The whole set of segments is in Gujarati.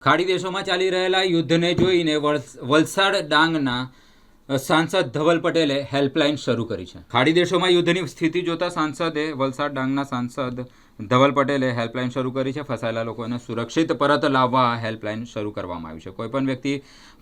ખાડી દેશોમાં ચાલી રહેલા યુદ્ધને જોઈને વલસાડ ડાંગના સાંસદ ધવલ પટેલે હેલ્પલાઇન શરૂ કરી છે। ખાડી દેશોમાં યુદ્ધની સ્થિતિ જોતા સાંસદે વલસાડ ડાંગના સાંસદ ધવલ પટેલે હેલ્પલાઇન શરૂ કરી છે। ફસાયેલા લોકોને સુરક્ષિત પરત લાવવા હેલ્પલાઇન શરૂ કરવામાં આવી છે। કોઈપણ વ્યક્તિ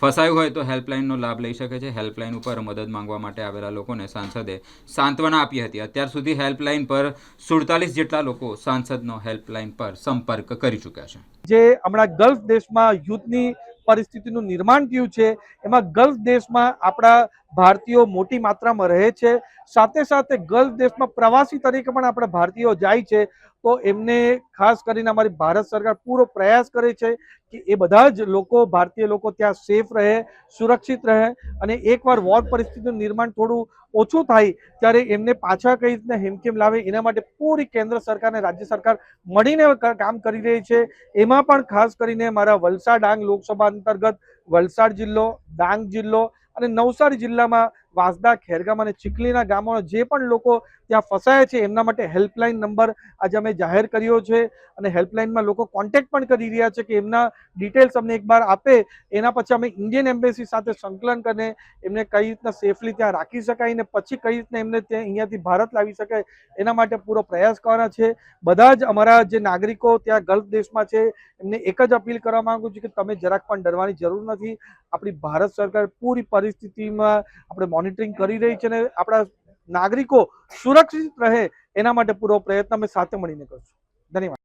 ફસાયું હોય તો હેલ્પલાઇનનો લાભ લઈ શકે છે। હેલ્પલાઇન ઉપર મદદ માંગવા માટે આવેલા લોકોને સાંસદે સાંત્વના આપી હતી। અત્યાર સુધી હેલ્પલાઇન પર 47 જેટલા લોકો સાંસદનો હેલ્પલાઇન પર સંપર્ક કરી ચૂક્યા છે। જે હમણાં ગલ્ફ દેશમાં યુદ્ધની પરિસ્થિતિનું નિર્માણ થયું છે એમાં ગલ્ફ દેશમાં આપણા ભારતીયો મોટી માત્રામાં રહે છે। સાથે સાથે ગલ્ફ દેશમાં પ્રવાસી તરીકે પણ આપણા ભારતીયો જાય છે તો એમને ખાસ કરીને અમારી ભારત સરકાર પૂરો પ્રયાસ કરે છે કે એ બધા જ લોકો ભારતીય લોકો ત્યાં સેફ રહે, સુરક્ષિત રહે અને એકવાર વોર પરિસ્થિતિનું નિર્માણ થોડું ઓછું થાય ત્યારે એમને પાછા કઈ રીતના હેમખેમ લાવે એના માટે પૂરી કેન્દ્ર સરકાર અને રાજ્ય સરકાર મળીને કામ કરી રહી છે। એમાં પણ ખાસ કરીને મારા વલસાડ ડાંગ લોકસભા અંતર્ગત વલસાડ જિલ્લો, ડાંગ જિલ્લો અને નવસારી જિલ્લામાં વાંસદા, ખેરગામ અને ચીખલીના ગામોના જે પણ લોકો ત્યાં ફસાયા છે એમના માટે હેલ્પલાઇન નંબર આજે અમે જાહેર કર્યો છે અને હેલ્પલાઇનમાં લોકો કોન્ટેક્ટ પણ કરી રહ્યા છે કે એમના ડિટેલ્સ અમને એકવાર આપે એના પછી અમે ઇન્ડિયન એમ્બેસી સાથે સંકલન કરીને એમને કઈ રીતના સેફલી ત્યાં રાખી શકાય ને પછી કઈ રીતના એમને ત્યાં અહીંયાથી ભારત લાવી શકાય એના માટે પૂરો પ્રયાસ કરવાના છે। બધા જ અમારા જે નાગરિકો ત્યાં ગલ્ફ દેશમાં છે એમને એક જ અપીલ કરવા માંગુ છું કે તમે જરાક પણ ડરવાની જરૂર નથી। આપણી ભારત સરકાર પૂરી પરિસ્થિતિમાં આપણે મોનિટરિંગ કરી રહી છે અને આપણા નાગરિકો સુરક્ષિત રહે એના માટે પૂરો પ્રયત્ન અમે સાથે મળીને કરશું। ધન્યવાદ।